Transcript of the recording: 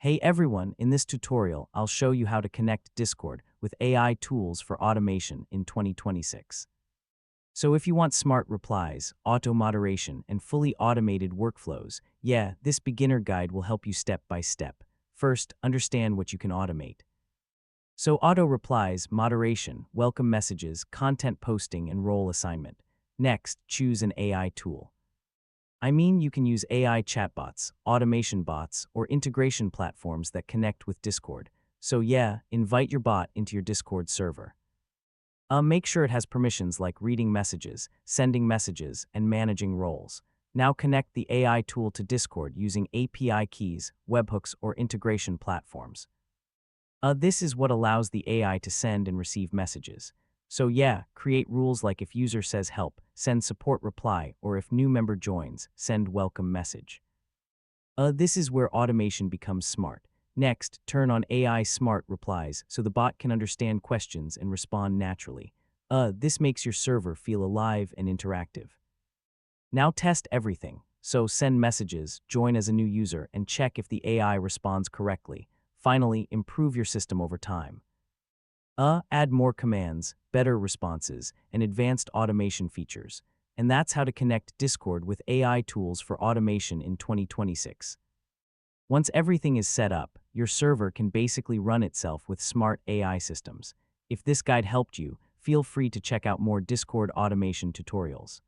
Hey everyone, in this tutorial, I'll show you how to connect Discord with AI tools for automation in 2026. So if you want smart replies, auto-moderation, and fully automated workflows, yeah, this beginner guide will help you step by step. First, understand what you can automate. So auto-replies, moderation, welcome messages, content posting, and role assignment. Next, choose an AI tool. You can use AI chatbots, automation bots, or integration platforms that connect with Discord. So yeah, invite your bot into your Discord server. Make sure it has permissions like reading messages, sending messages, and managing roles. Now connect the AI tool to Discord using API keys, webhooks, or integration platforms. This is what allows the AI to send and receive messages. So yeah, create rules like if user says help, send support reply, or if new member joins, send welcome message. This is where automation becomes smart. Next, turn on AI smart replies so the bot can understand questions and respond naturally. This makes your server feel alive and interactive. Now test everything. So send messages, join as a new user, and check if the AI responds correctly. Finally, improve your system over time. Add more commands, better responses, and advanced automation features. And that's how to connect Discord with AI tools for automation in 2026. Once everything is set up, your server can basically run itself with smart AI systems. If this guide helped you, feel free to check out more Discord automation tutorials.